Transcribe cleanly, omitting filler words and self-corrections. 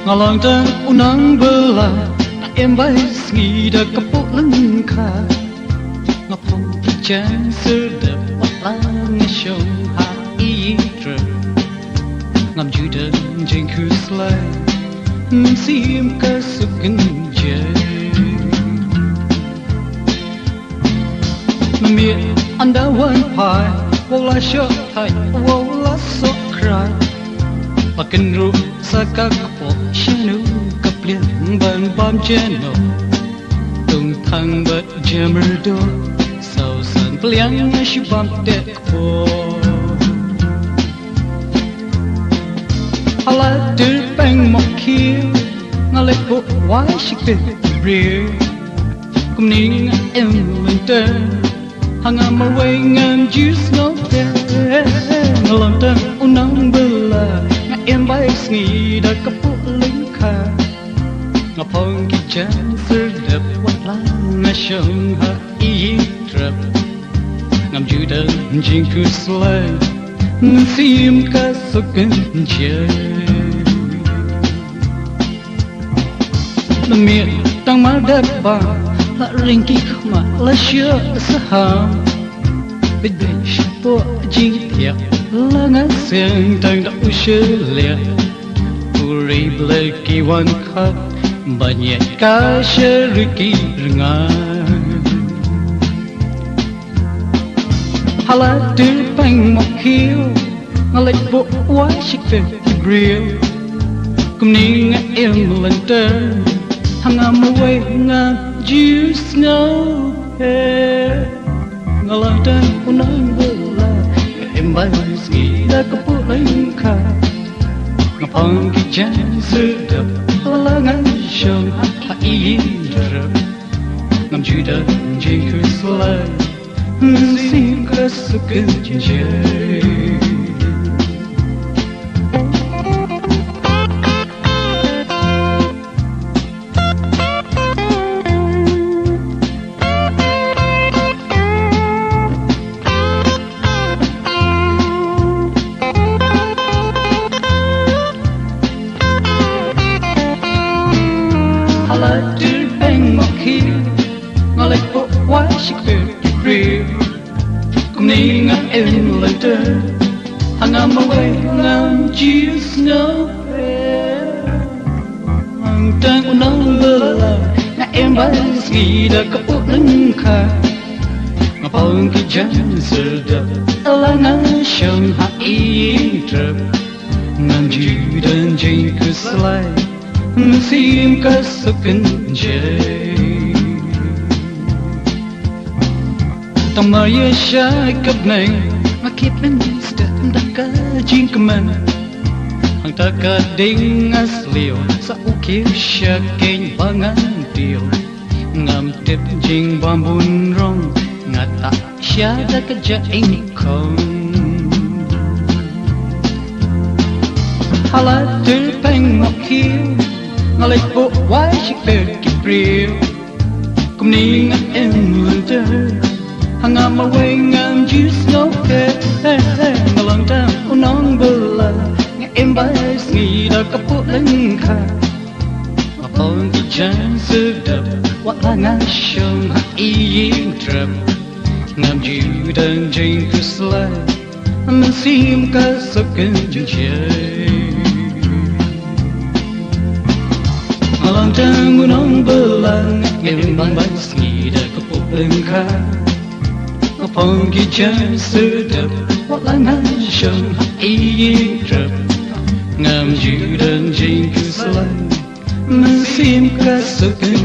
Ngalang tang unang bela em bay ngi da kapok lưng kha ngapong chan sơ da la nga shong ha I tra ngam ju da jing khu slay min sim ka sukin je ma mi under one pie wala shot thai wala so cry pakin ru sa ka kapok shinu kaplen ban bam cheno tung thang bat jammer do sau san pliang shi bam te ko ala tu peng mok khiu ngale ko wa shi pe ri kum ning em men te hang am away ngam juice no te ngalam ta unang bela em bay ngi da kapok ling kha ngapong ki chan sơ đập wat la nga shong ha I trap ngam ju da jing ku slay sim ka sukin je na mi tang ma dat ba la ring ki khma la shia sa ha bid shi po ji ya la nga sen tang da u she le uri blaki one cut banyak kasih riki rengan halat terpeng mok hiu ngalek bo wa shik fe grill kum ning em lenter hangam away nga juice no he ngalatan unang bola em bay ski da kapu lain kha ngapang ki jan sedap la ngan shong I drap ngam ju da jing ku slay sim ka sukin je ngalek po wa shik fe ri kum ning em later hangam away ngam juice no ang tang unang bela na em bay ski da kapok lưng kha ngapong ki jan sơ da la nga shong ha I trap ngam ju dan jing ku slay sim ka sukin je tầm mơ ye shai cấp này mà keep in step da ka jing kaman hang ta ka ding as liu sa u kiu sha king bangan tiu ngam tip jing bambun rong ngata sha da ka ja ing kong hala tu peng mok kiu ngalek bo wa shik pe ki priu kum ning em lunter hangam away ngam juice no ke ngalang ta unang bela em bay ngi da kapok lưng kha ngapong ki chan sơ đập wat la nga shong ha I trap ngam ju dan jing ku slay man sim ka sukin je ngalang ta unang bela em bay ngi da kapok lưng kha ngapong ki chan sơ đập wat la nga shong I trap ngam ju dan jing ku slay man sim ka sukin